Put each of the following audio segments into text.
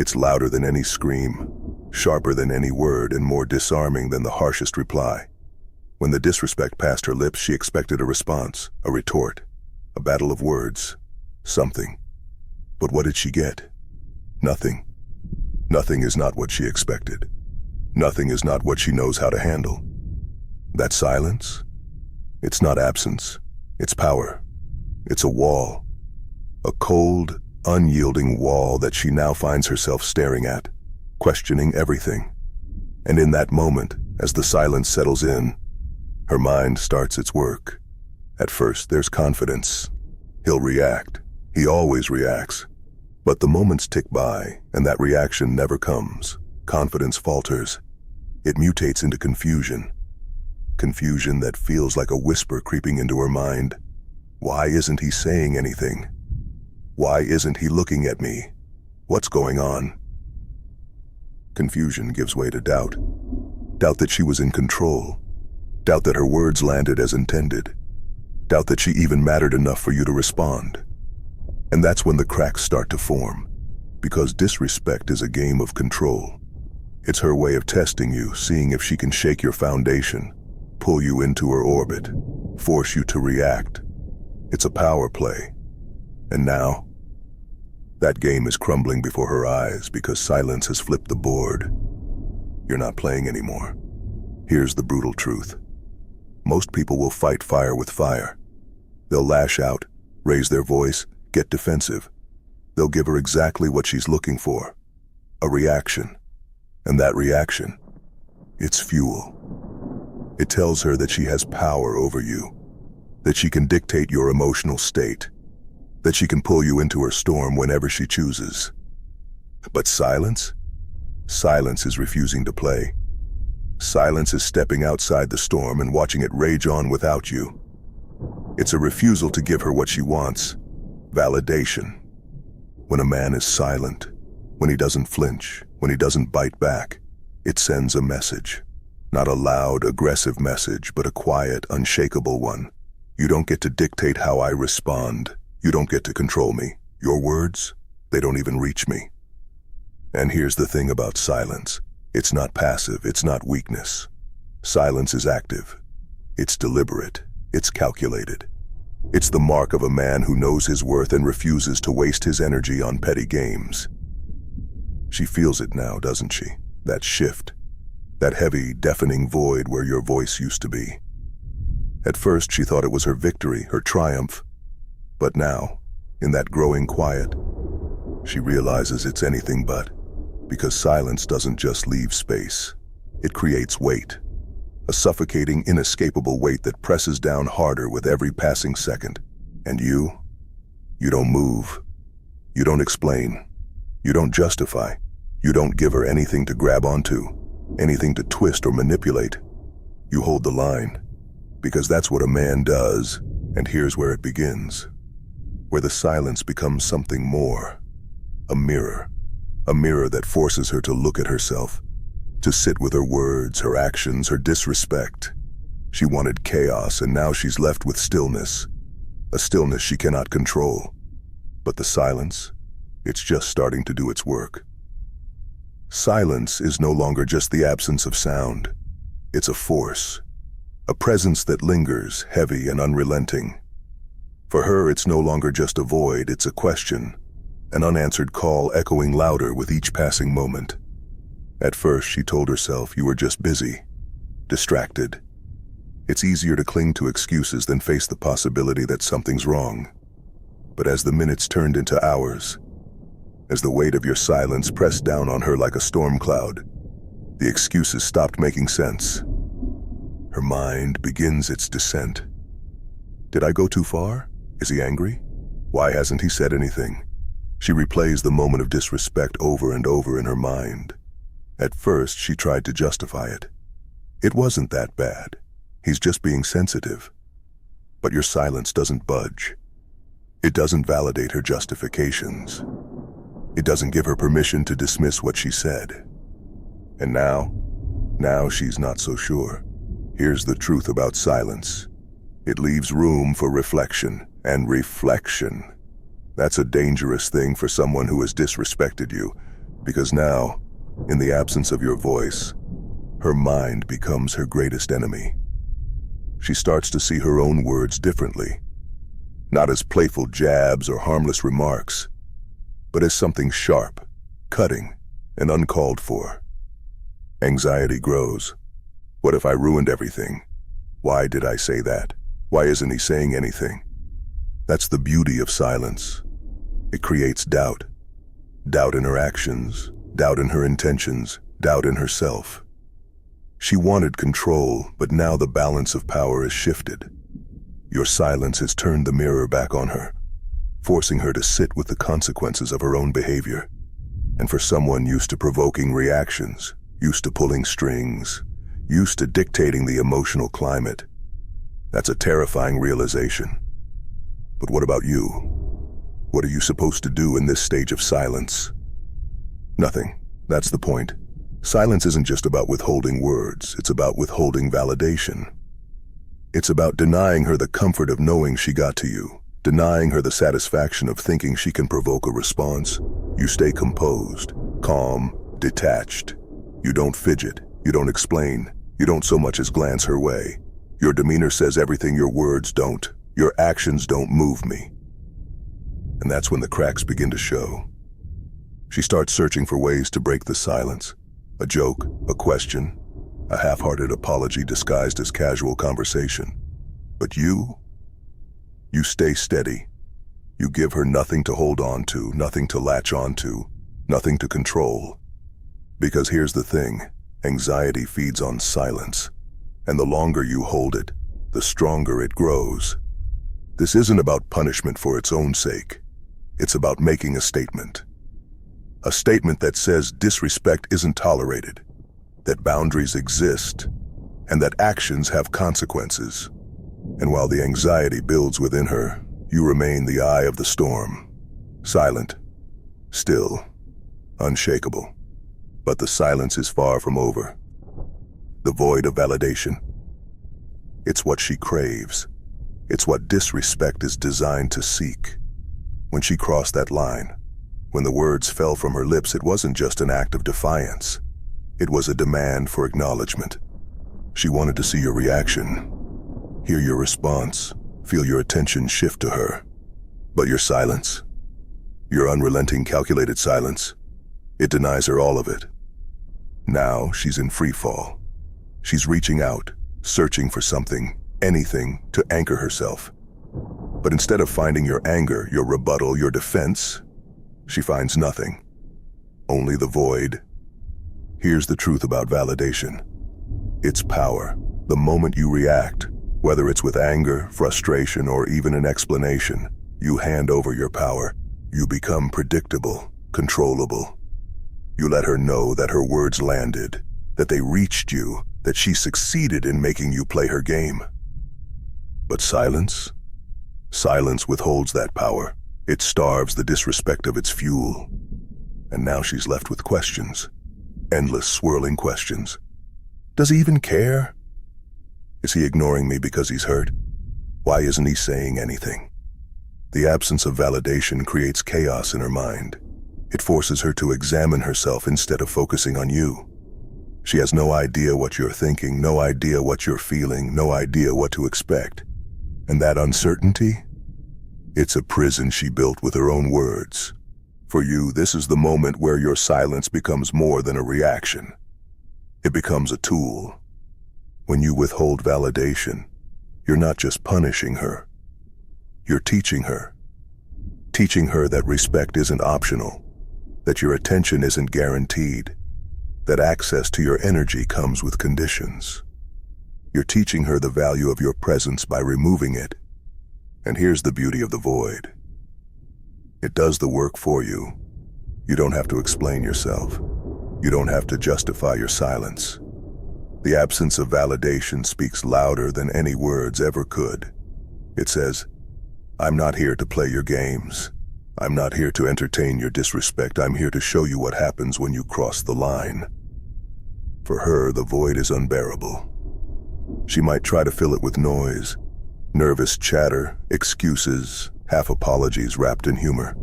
It's louder than any scream, sharper than any word, and more disarming than the harshest reply. When the disrespect passed her lips, she expected a response, a retort, a battle of words, something. But what did she get? Nothing. Nothing is not what she expected. Nothing is not what she knows how to handle. That silence? It's not absence. It's power. It's a wall. A cold, unyielding wall that she now finds herself staring at, questioning everything. And in that moment, as the silence settles in, her mind starts its work. At first, there's confidence. He'll react. He always reacts. But the moments tick by, and that reaction never comes. Confidence falters. It mutates into confusion. Confusion that feels like a whisper creeping into her mind. Why isn't he saying anything? Why isn't he looking at me? What's going on? Confusion gives way to doubt. Doubt that she was in control. Doubt that her words landed as intended. Doubt that she even mattered enough for you to respond. And that's when the cracks start to form, because disrespect is a game of control. It's her way of testing you, seeing if she can shake your foundation, pull you into her orbit, force you to react. It's a power play. And now, that game is crumbling before her eyes because silence has flipped the board. You're not playing anymore. Here's the brutal truth. Most people will fight fire with fire. They'll lash out, raise their voice, get defensive. They'll give her exactly what she's looking for, a reaction. And that reaction, it's fuel. It tells her that she has power over you, that she can dictate your emotional state, that she can pull you into her storm whenever she chooses. But silence? Silence is refusing to play. Silence is stepping outside the storm and watching it rage on without you. It's a refusal to give her what she wants, validation. When a man is silent, when he doesn't flinch, when he doesn't bite back, it sends a message. Not a loud, aggressive message, but a quiet, unshakable one. You don't get to dictate how I respond. You don't get to control me. Your words, they don't even reach me. And here's the thing about silence. It's not passive, it's not weakness. Silence is active. It's deliberate. It's calculated. It's the mark of a man who knows his worth and refuses to waste his energy on petty games. She feels it now, doesn't she? That shift. That heavy, deafening void where your voice used to be. At first, she thought it was her victory, her triumph. But now, in that growing quiet, she realizes it's anything but. Because silence doesn't just leave space. It creates weight. A suffocating, inescapable weight that presses down harder with every passing second. And you don't move. You don't explain. You don't justify. You don't give her anything to grab onto, anything to twist or manipulate. You hold the line. Because that's what a man does, and here's where it begins. Where the silence becomes something more. A mirror. A mirror that forces her to look at herself, to sit with her words, her actions, her disrespect. She wanted chaos, and now she's left with stillness. A stillness she cannot control. But the silence, it's just starting to do its work. Silence is no longer just the absence of sound. It's a force. A presence that lingers, heavy and unrelenting. For her, it's no longer just a void, it's a question. An unanswered call echoing louder with each passing moment. At first, she told herself you were just busy, distracted. It's easier to cling to excuses than face the possibility that something's wrong. But as the minutes turned into hours, as the weight of your silence pressed down on her like a storm cloud, the excuses stopped making sense. Her mind begins its descent. Did I go too far? Is he angry? Why hasn't he said anything? She replays the moment of disrespect over and over in her mind. At first, she tried to justify it. It wasn't that bad. He's just being sensitive. But your silence doesn't budge. It doesn't validate her justifications. It doesn't give her permission to dismiss what she said. And now she's not so sure. Here's the truth about silence. It leaves room for reflection, and reflection. That's a dangerous thing for someone who has disrespected you, Because now, in the absence of your voice, her mind becomes her greatest enemy. She starts to see her own words differently, not as playful jabs or harmless remarks, but as something sharp, cutting, and uncalled for. Anxiety grows. What if I ruined everything? Why did I say that? Why isn't he saying anything? That's the beauty of silence. It creates doubt. Doubt in her actions, doubt in her intentions, doubt in herself. She wanted control, but now the balance of power is shifted. Your silence has turned the mirror back on her, forcing her to sit with the consequences of her own behavior. And for someone used to provoking reactions, used to pulling strings, used to dictating the emotional climate, that's a terrifying realization. But what about you? What are you supposed to do in this stage of silence? Nothing. That's the point. Silence isn't just about withholding words, it's about withholding validation. It's about denying her the comfort of knowing she got to you, denying her the satisfaction of thinking she can provoke a response. You stay composed, calm, detached. You don't fidget, you don't explain, you don't so much as glance her way. Your demeanor says everything your words don't. Your actions don't move me. And that's when the cracks begin to show. She starts searching for ways to break the silence. A joke, a question, a half-hearted apology disguised as casual conversation. But you stay steady. You give her nothing to hold on to, nothing to latch on to, nothing to control. Because here's the thing, anxiety feeds on silence. And the longer you hold it, the stronger it grows. This isn't about punishment for its own sake. It's about making a statement. A statement that says disrespect isn't tolerated, that boundaries exist, and that actions have consequences. And while the anxiety builds within her, you remain the eye of the storm, silent, still, unshakable. But the silence is far from over. The void of validation. It's what she craves. It's what disrespect is designed to seek. When she crossed that line, when the words fell from her lips, it wasn't just an act of defiance. It was a demand for acknowledgement. She wanted to see your reaction, hear your response, feel your attention shift to her. But your silence, your unrelenting, calculated silence, it denies her all of it. Now she's in free fall. She's reaching out, searching for something, anything, to anchor herself. But instead of finding your anger, your rebuttal, your defense, she finds nothing. Only the void. Here's the truth about validation. It's power. The moment you react, whether it's with anger, frustration, or even an explanation, you hand over your power. You become predictable, controllable. You let her know that her words landed, that they reached you, that she succeeded in making you play her game. But silence? Silence withholds that power. It starves the disrespect of its fuel. And now she's left with questions. Endless, swirling questions. Does he even care? Is he ignoring me because he's hurt? Why isn't he saying anything? The absence of validation creates chaos in her mind. It forces her to examine herself instead of focusing on you. She has no idea what you're thinking, no idea what you're feeling, no idea what to expect. And that uncertainty? It's a prison she built with her own words. For you, this is the moment where your silence becomes more than a reaction. It becomes a tool. When you withhold validation, you're not just punishing her. You're teaching her. Teaching her that respect isn't optional, that your attention isn't guaranteed, that access to your energy comes with conditions. You're teaching her the value of your presence by removing it. And here's the beauty of the void. It does the work for you. You don't have to explain yourself. You don't have to justify your silence. The absence of validation speaks louder than any words ever could. It says, I'm not here to play your games. I'm not here to entertain your disrespect. I'm here to show you what happens when you cross the line. For her, the void is unbearable. She might try to fill it with noise, nervous chatter, excuses, half apologies wrapped in humor.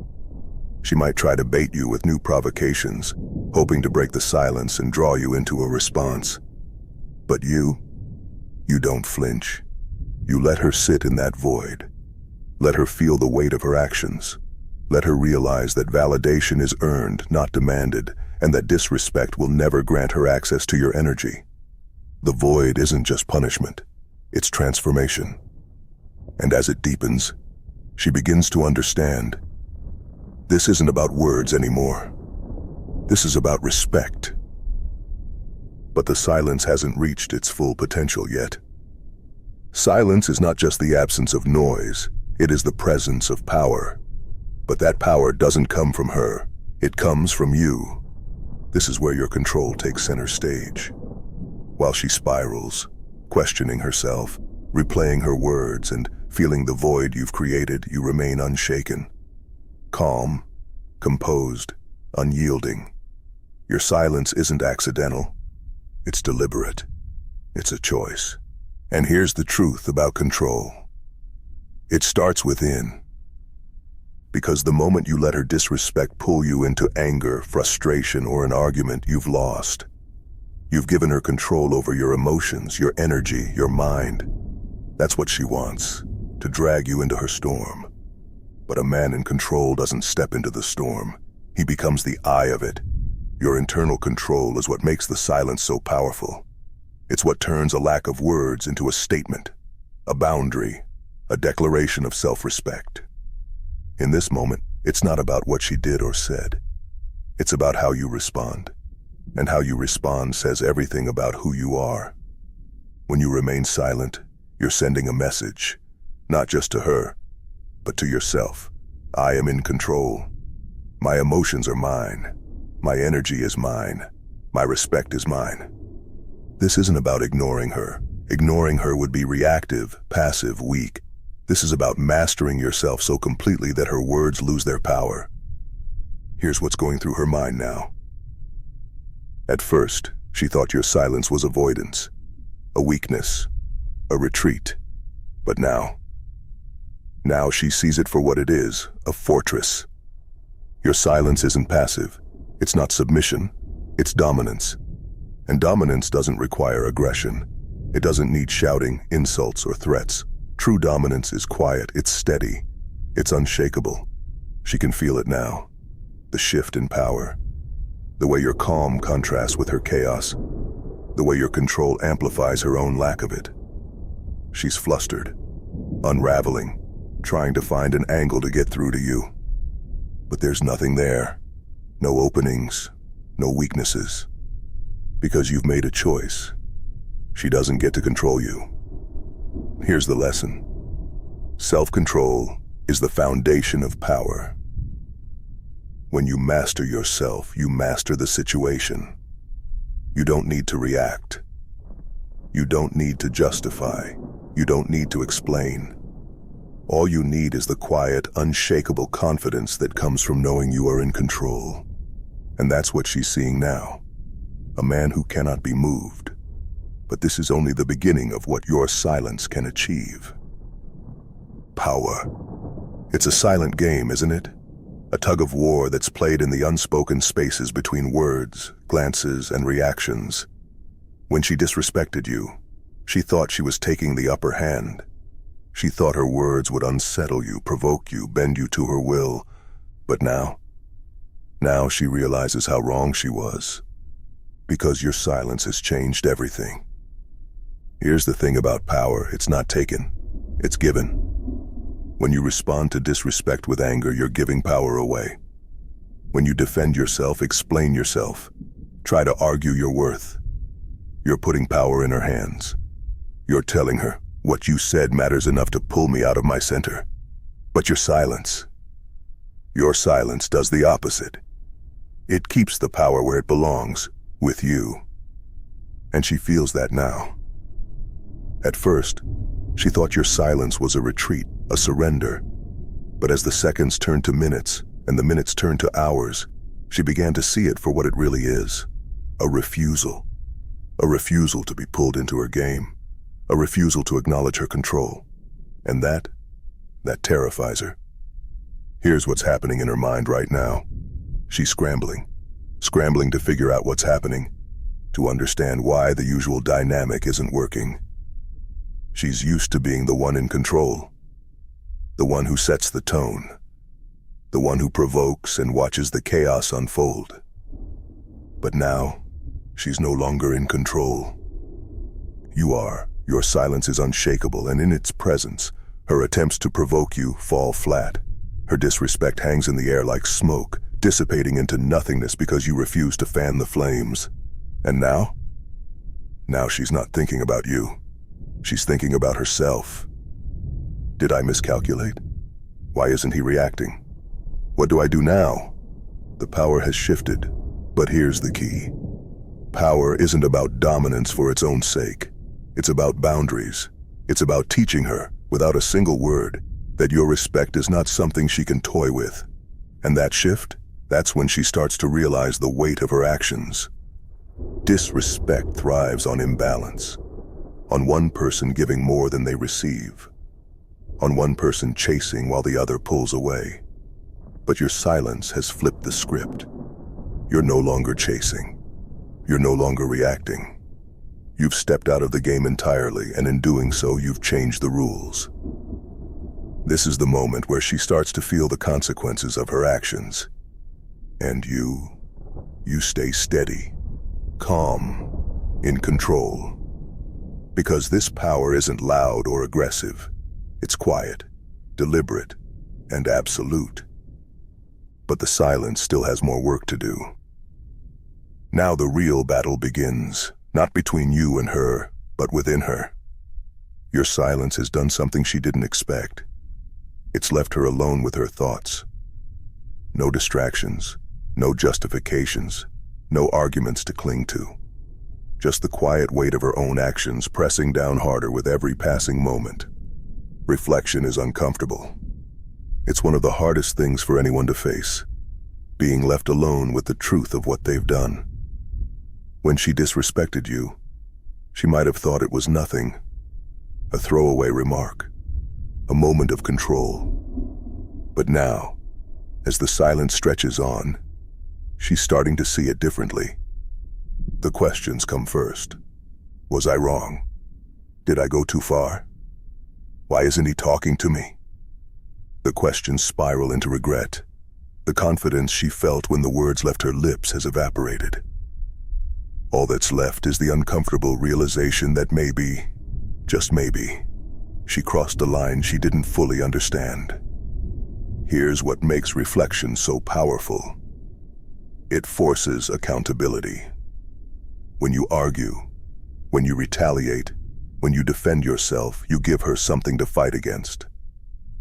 She might try to bait you with new provocations, hoping to break the silence and draw you into a response. But you don't flinch. You let her sit in that void. Let her feel the weight of her actions. Let her realize that validation is earned, not demanded, and that disrespect will never grant her access to your energy. The void isn't just punishment, it's transformation. And as it deepens, she begins to understand. This isn't about words anymore. This is about respect. But the silence hasn't reached its full potential yet. Silence is not just the absence of noise, it is the presence of power. But that power doesn't come from her, it comes from you. This is where your control takes center stage. While she spirals, questioning herself, replaying her words, and feeling the void you've created, you remain unshaken. Calm, composed, unyielding. Your silence isn't accidental. It's deliberate. It's a choice. And here's the truth about control. It starts within. Because the moment you let her disrespect pull you into anger, frustration, or an argument, you've lost. You've given her control over your emotions, your energy, your mind. That's what she wants, to drag you into her storm. But a man in control doesn't step into the storm. He becomes the eye of it. Your internal control is what makes the silence so powerful. It's what turns a lack of words into a statement, a boundary, a declaration of self-respect. In this moment, it's not about what she did or said. It's about how you respond. And how you respond says everything about who you are. When you remain silent, you're sending a message, not just to her, but to yourself. I am in control. My emotions are mine. My energy is mine. My respect is mine. This isn't about ignoring her. Ignoring her would be reactive, passive, weak. This is about mastering yourself so completely that her words lose their power. Here's what's going through her mind now. At first, she thought your silence was avoidance, a weakness, a retreat. But now she sees it for what it is, a fortress. Your silence isn't passive. It's not submission. It's dominance. And dominance doesn't require aggression. It doesn't need shouting, insults, or threats. True dominance is quiet, it's steady, it's unshakable. She can feel it now. The shift in power. The way your calm contrasts with her chaos. The way your control amplifies her own lack of it. She's flustered, unraveling, trying to find an angle to get through to you. But there's nothing there. No openings, no weaknesses. Because you've made a choice. She doesn't get to control you. Here's the lesson. Self-control is the foundation of power. When you master yourself, you master the situation. You don't need to react. You don't need to justify. You don't need to explain. All you need is the quiet, unshakable confidence that comes from knowing you are in control. And that's what she's seeing now. A man who cannot be moved. But this is only the beginning of what your silence can achieve. Power. It's a silent game, isn't it? A tug of war that's played in the unspoken spaces between words, glances, and reactions. When she disrespected you, she thought she was taking the upper hand. She thought her words would unsettle you, provoke you, bend you to her will. But now she realizes how wrong she was. Because your silence has changed everything. Here's the thing about power, it's not taken, it's given. When you respond to disrespect with anger, you're giving power away. When you defend yourself, explain yourself, try to argue your worth, you're putting power in her hands. You're telling her, what you said matters enough to pull me out of my center. But your silence does the opposite. It keeps the power where it belongs, with you. And she feels that now. At first, she thought your silence was a retreat, a surrender. But as the seconds turned to minutes, and the minutes turned to hours, she began to see it for what it really is. A refusal. A refusal to be pulled into her game. A refusal to acknowledge her control. And that terrifies her. Here's what's happening in her mind right now. She's scrambling to figure out what's happening, to understand why the usual dynamic isn't working. She's used to being the one in control, the one who sets the tone, the one who provokes and watches the chaos unfold. But now, she's no longer in control. You are. Your silence is unshakable, and in its presence, her attempts to provoke you fall flat. Her disrespect hangs in the air like smoke, dissipating into nothingness because you refuse to fan the flames. And now? Now she's not thinking about you. She's thinking about herself. Did I miscalculate? Why isn't he reacting? What do I do now? The power has shifted, but here's the key. Power isn't about dominance for its own sake. It's about boundaries. It's about teaching her, without a single word, that your respect is not something she can toy with. And that shift, that's when she starts to realize the weight of her actions. Disrespect thrives on imbalance, on one person giving more than they receive, on one person chasing while the other pulls away. But your silence has flipped the script. You're no longer chasing. You're no longer reacting. You've stepped out of the game entirely, and in doing so, you've changed the rules. This is the moment where she starts to feel the consequences of her actions. And you stay steady, calm, in control. Because this power isn't loud or aggressive. It's quiet, deliberate, and absolute. But the silence still has more work to do. Now the real battle begins, not between you and her, but within her. Your silence has done something she didn't expect. It's left her alone with her thoughts. No distractions, no justifications, no arguments to cling to. Just the quiet weight of her own actions pressing down harder with every passing moment. Reflection is uncomfortable. It's one of the hardest things for anyone to face, being left alone with the truth of what they've done. When she disrespected you, she might have thought it was nothing, a throwaway remark, a moment of control. But now, as the silence stretches on, she's starting to see it differently. The questions come first. Was I wrong? Did I go too far? Why isn't he talking to me? The questions spiral into regret. The confidence she felt when the words left her lips has evaporated. All that's left is the uncomfortable realization that maybe, just maybe, she crossed a line she didn't fully understand. Here's what makes reflection so powerful. It forces accountability. When you argue, when you retaliate, when you defend yourself, you give her something to fight against.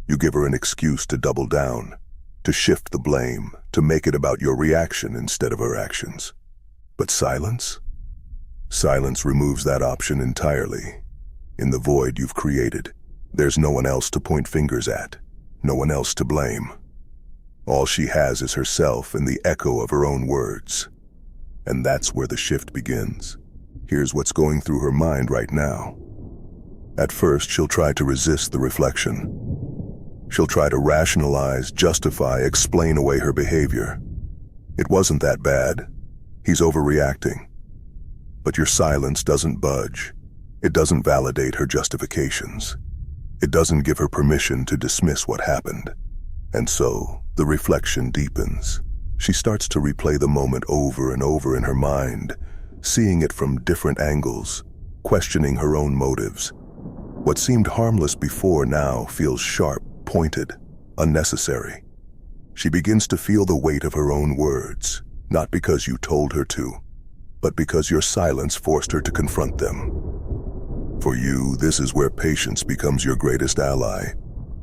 You give her an excuse to double down, to shift the blame, to make it about your reaction instead of her actions. But silence? Silence removes that option entirely. In the void you've created, there's no one else to point fingers at, no one else to blame. All she has is herself and the echo of her own words. And that's where the shift begins. Here's what's going through her mind right now. At first, she'll try to resist the reflection. She'll try to rationalize, justify, explain away her behavior. It wasn't that bad. He's overreacting. But your silence doesn't budge. It doesn't validate her justifications. It doesn't give her permission to dismiss what happened. And so, the reflection deepens. She starts to replay the moment over and over in her mind, seeing it from different angles, questioning her own motives. What seemed harmless before now feels sharp, pointed, unnecessary. She begins to feel the weight of her own words, not because you told her to, but because your silence forced her to confront them. For you, this is where patience becomes your greatest ally.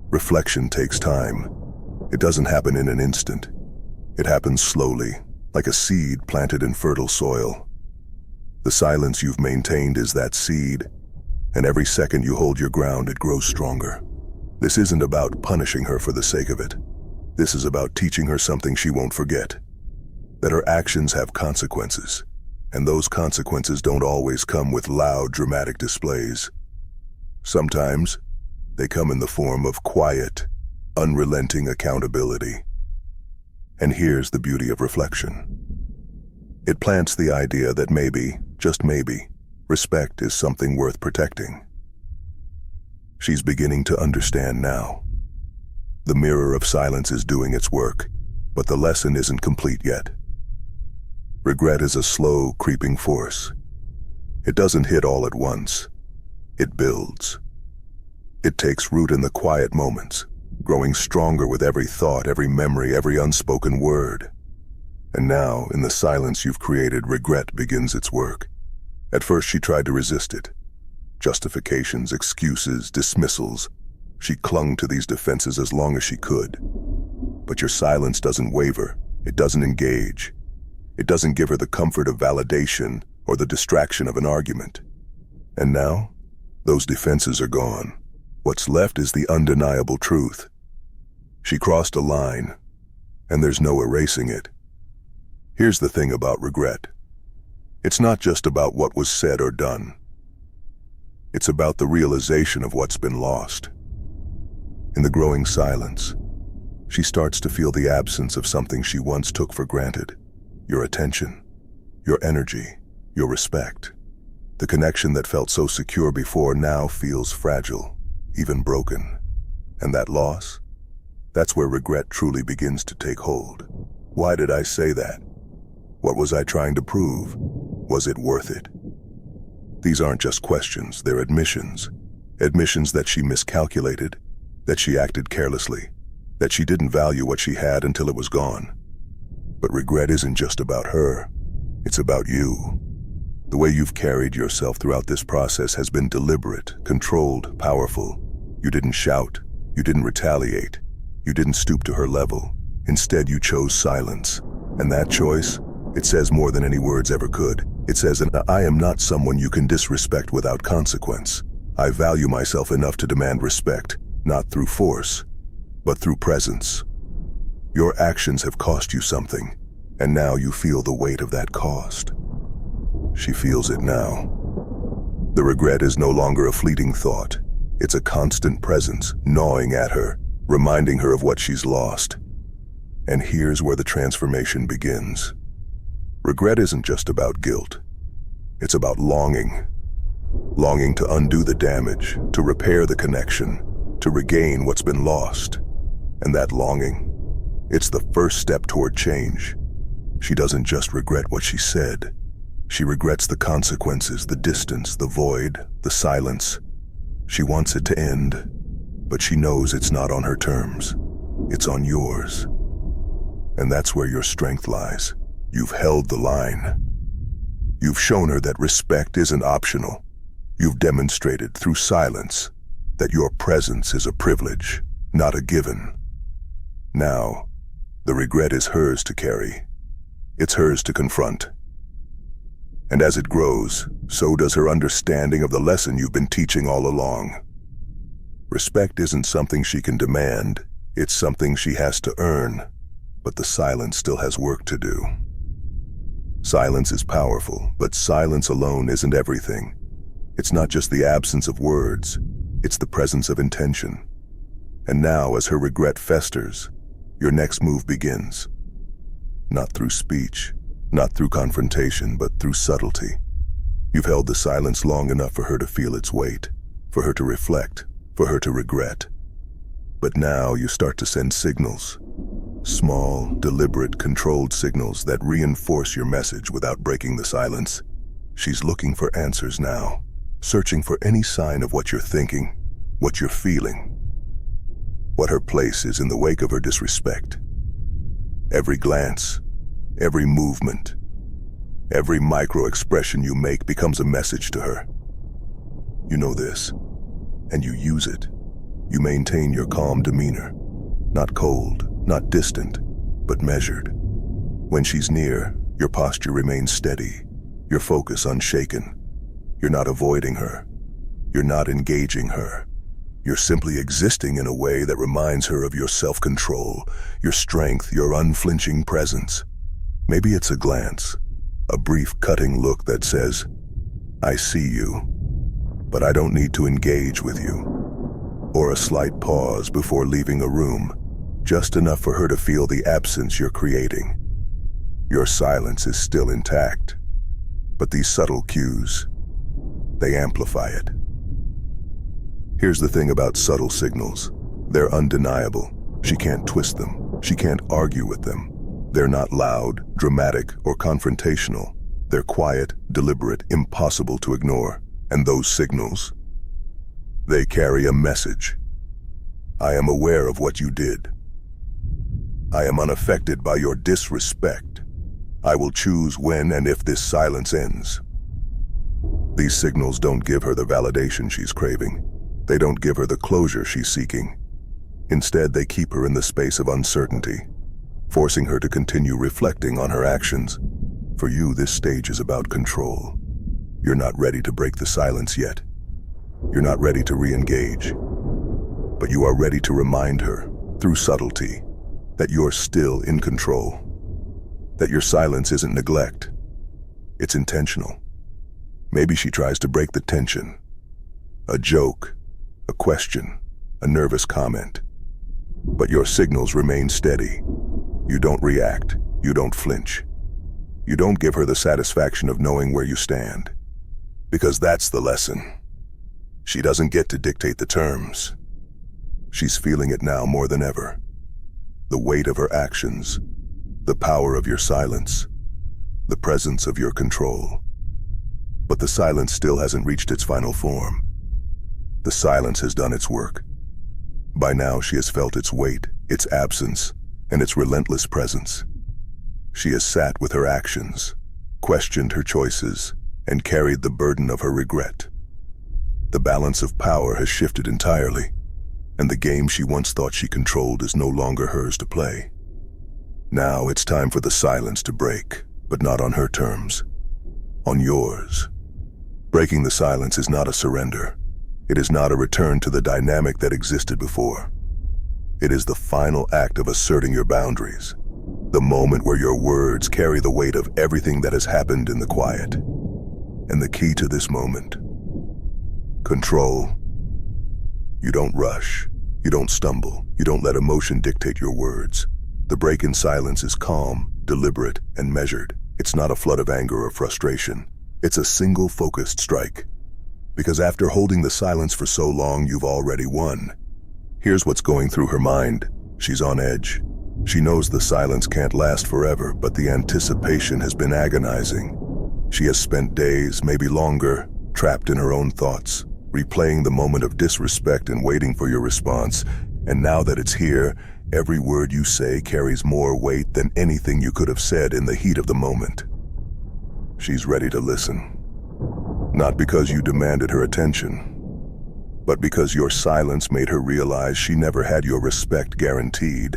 Reflection takes time. It doesn't happen in an instant. It happens slowly, like a seed planted in fertile soil. The silence you've maintained is that seed, and every second you hold your ground, it grows stronger. This isn't about punishing her for the sake of it. This is about teaching her something she won't forget. That her actions have consequences, and those consequences don't always come with loud, dramatic displays. Sometimes, they come in the form of quiet, unrelenting accountability. And here's the beauty of reflection. It plants the idea that maybe, just maybe, respect is something worth protecting. She's beginning to understand now. The mirror of silence is doing its work, but the lesson isn't complete yet. Regret is a slow, creeping force. It doesn't hit all at once. It builds. It takes root in the quiet moments, growing stronger with every thought, every memory, every unspoken word. And now, in the silence you've created, regret begins its work. At first she tried to resist it. Justifications, excuses, dismissals. She clung to these defenses as long as she could. But your silence doesn't waver. It doesn't engage. It doesn't give her the comfort of validation or the distraction of an argument. And now, those defenses are gone. What's left is the undeniable truth. She crossed a line, and there's no erasing it. Here's the thing about regret. It's not just about what was said or done. It's about the realization of what's been lost. In the growing silence, she starts to feel the absence of something she once took for granted. Your attention, your energy, your respect. The connection that felt so secure before now feels fragile, even broken. And that loss? That's where regret truly begins to take hold. Why did I say that? What was I trying to prove? Was it worth it? These aren't just questions, they're admissions. Admissions that she miscalculated, that she acted carelessly, that she didn't value what she had until it was gone. But regret isn't just about her, it's about you. The way you've carried yourself throughout this process has been deliberate, controlled, powerful. You didn't shout, you didn't retaliate, you didn't stoop to her level. Instead, you chose silence. And that choice, it says more than any words ever could. It says, I am not someone you can disrespect without consequence. I value myself enough to demand respect, not through force, but through presence. Your actions have cost you something, and now you feel the weight of that cost. She feels it now. The regret is no longer a fleeting thought. It's a constant presence, gnawing at her, reminding her of what she's lost. And here's where the transformation begins. Regret isn't just about guilt. It's about longing. Longing to undo the damage, to repair the connection, to regain what's been lost. And that longing, it's the first step toward change. She doesn't just regret what she said. She regrets the consequences, the distance, the void, the silence. She wants it to end, but she knows it's not on her terms. It's on yours. And that's where your strength lies. You've held the line. You've shown her that respect isn't optional. You've demonstrated through silence that your presence is a privilege, not a given. Now, the regret is hers to carry. It's hers to confront. And as it grows, so does her understanding of the lesson you've been teaching all along. Respect isn't something she can demand, it's something she has to earn, but the silence still has work to do. Silence is powerful, but silence alone isn't everything. It's not just the absence of words, it's the presence of intention. And now, as her regret festers, your next move begins. Not through speech, not through confrontation, but through subtlety. You've held the silence long enough for her to feel its weight, for her to reflect, for her to regret. But now you start to send signals. Small, deliberate, controlled signals that reinforce your message without breaking the silence. She's looking for answers now, searching for any sign of what you're thinking, what you're feeling, what her place is in the wake of her disrespect. Every glance, every movement, every micro-expression you make becomes a message to her. You know this, and you use it. You maintain your calm demeanor, not cold, not distant, but measured. When she's near, your posture remains steady, your focus unshaken. You're not avoiding her. You're not engaging her. You're simply existing in a way that reminds her of your self-control, your strength, your unflinching presence. Maybe it's a glance, a brief cutting look that says, I see you, but I don't need to engage with you. or a slight pause before leaving a room, just enough for her to feel the absence you're creating. Your silence is still intact, but these subtle cues, they amplify it. Here's the thing about subtle signals. They're undeniable. She can't twist them. She can't argue with them. They're not loud, dramatic, or confrontational. They're quiet, deliberate, impossible to ignore. And those signals, they carry a message. I am aware of what you did. I am unaffected by your disrespect. I will choose when and if this silence ends. These signals don't give her the validation she's craving. They don't give her the closure she's seeking. Instead, they keep her in the space of uncertainty, forcing her to continue reflecting on her actions. For you, this stage is about control. You're not ready to break the silence yet. You're not ready to re-engage. But you are ready to remind her, through subtlety, that you're still in control. That your silence isn't neglect. It's intentional. Maybe she tries to break the tension. A joke, a question, a nervous comment. But your signals remain steady. You don't react. You don't flinch. You don't give her the satisfaction of knowing where you stand. Because that's the lesson. She doesn't get to dictate the terms. She's feeling it now more than ever. The weight of her actions, the power of your silence, the presence of your control. But the silence still hasn't reached its final form. The silence has done its work. By now she has felt its weight, its absence, and its relentless presence. She has sat with her actions, questioned her choices, and carried the burden of her regret. The balance of power has shifted entirely, and the game she once thought she controlled is no longer hers to play. Now it's time for the silence to break, but not on her terms. On yours. Breaking the silence is not a surrender. It is not a return to the dynamic that existed before. It is the final act of asserting your boundaries. The moment where your words carry the weight of everything that has happened in the quiet. And the key to this moment: control. You don't rush. You don't stumble. You don't let emotion dictate your words. The break in silence is calm, deliberate, and measured. It's not a flood of anger or frustration. It's a single focused strike. Because after holding the silence for so long, you've already won. Here's what's going through her mind. She's on edge. She knows the silence can't last forever, but the anticipation has been agonizing. She has spent days, maybe longer, trapped in her own thoughts, replaying the moment of disrespect and waiting for your response. And now that it's here, every word you say carries more weight than anything you could have said in the heat of the moment. She's ready to listen. Not because you demanded her attention, but because your silence made her realize she never had your respect guaranteed.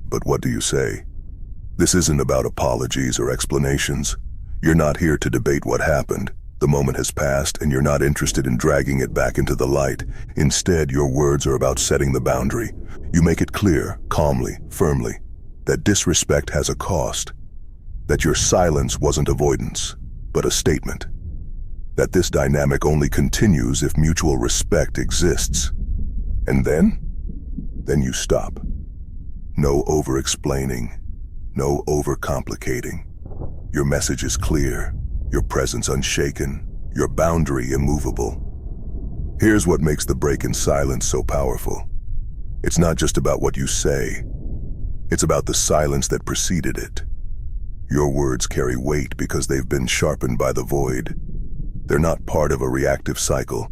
But what do you say? This isn't about apologies or explanations. You're not here to debate what happened. The moment has passed, and you're not interested in dragging it back into the light. Instead, your words are about setting the boundary. You make it clear, calmly, firmly, that disrespect has a cost. That your silence wasn't avoidance, but a statement. That this dynamic only continues if mutual respect exists. And then you stop. No over-explaining, no over-complicating. Your message is clear, your presence unshaken, your boundary immovable. Here's what makes the break in silence so powerful. It's not just about what you say. It's about the silence that preceded it. Your words carry weight because they've been sharpened by the void. They're not part of a reactive cycle.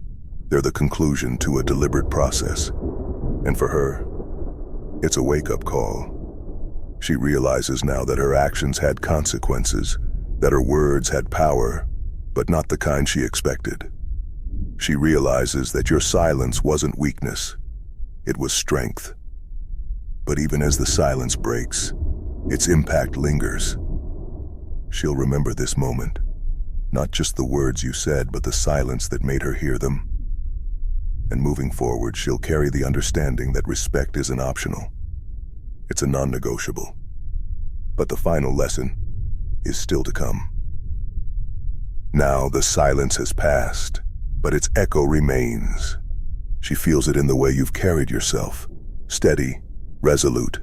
They're the conclusion to a deliberate process. And for her, it's a wake-up call. She realizes now that her actions had consequences, that her words had power, but not the kind she expected. She realizes that your silence wasn't weakness, it was strength. But even as the silence breaks, its impact lingers. She'll remember this moment. Not just the words you said, but the silence that made her hear them. And moving forward, she'll carry the understanding that respect isn't optional. It's a non-negotiable. But the final lesson is still to come. Now the silence has passed, but its echo remains. She feels it in the way you've carried yourself, steady, resolute,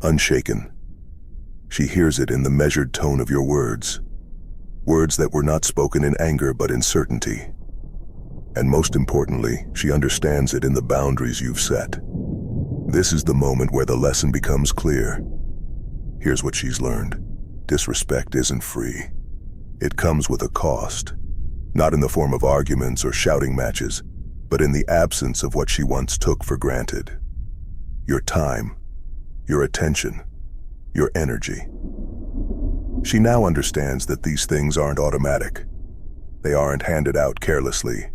unshaken. She hears it in the measured tone of your words, words that were not spoken in anger but in certainty. And most importantly, she understands it in the boundaries you've set. This is the moment where the lesson becomes clear. Here's what she's learned. Disrespect isn't free. It comes with a cost, not in the form of arguments or shouting matches, but in the absence of what she once took for granted. Your time, your attention, your energy. She now understands that these things aren't automatic. They aren't handed out carelessly.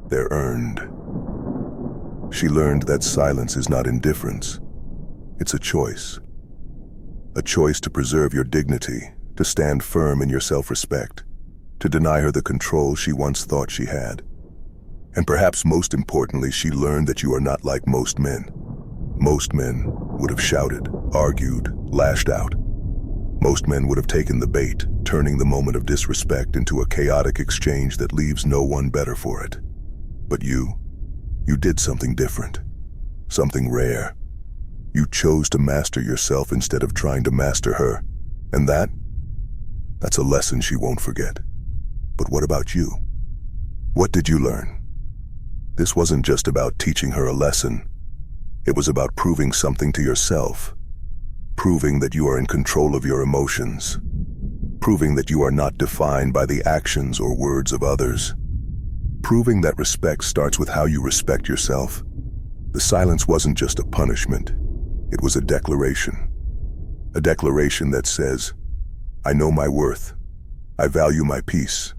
They're earned. She learned that silence is not indifference. It's a choice. A choice to preserve your dignity, to stand firm in your self-respect, to deny her the control she once thought she had. And perhaps most importantly, she learned that you are not like most men. Most men would have shouted, argued, lashed out. Most men would have taken the bait, turning the moment of disrespect into a chaotic exchange that leaves no one better for it. But you did something different, something rare. You chose to master yourself instead of trying to master her. And that's a lesson she won't forget. But what about you? What did you learn? This wasn't just about teaching her a lesson. It was about proving something to yourself. Proving that you are in control of your emotions. Proving that you are not defined by the actions or words of others. Proving that respect starts with how you respect yourself. The silence wasn't just a punishment. It was a declaration. A declaration that says, I know my worth. I value my peace.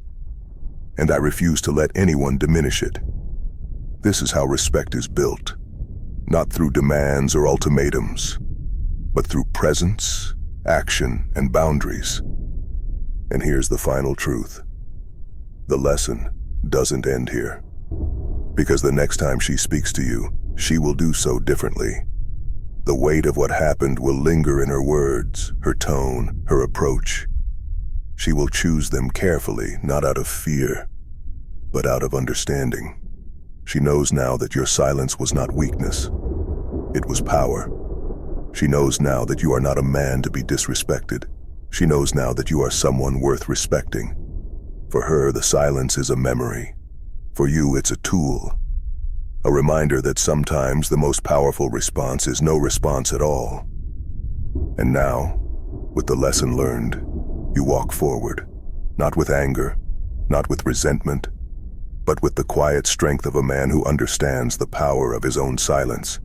And I refuse to let anyone diminish it. This is how respect is built. Not through demands or ultimatums, but through presence, action, and boundaries. And here's the final truth. The lesson doesn't end here. Because the next time she speaks to you, she will do so differently. The weight of what happened will linger in her words, her tone, her approach. She will choose them carefully, not out of fear, but out of understanding. She knows now that your silence was not weakness. It was power. She knows now that you are not a man to be disrespected. She knows now that you are someone worth respecting. For her, the silence is a memory. For you, it's a tool. A reminder that sometimes the most powerful response is no response at all. And now, with the lesson learned, you walk forward, not with anger, not with resentment, but with the quiet strength of a man who understands the power of his own silence.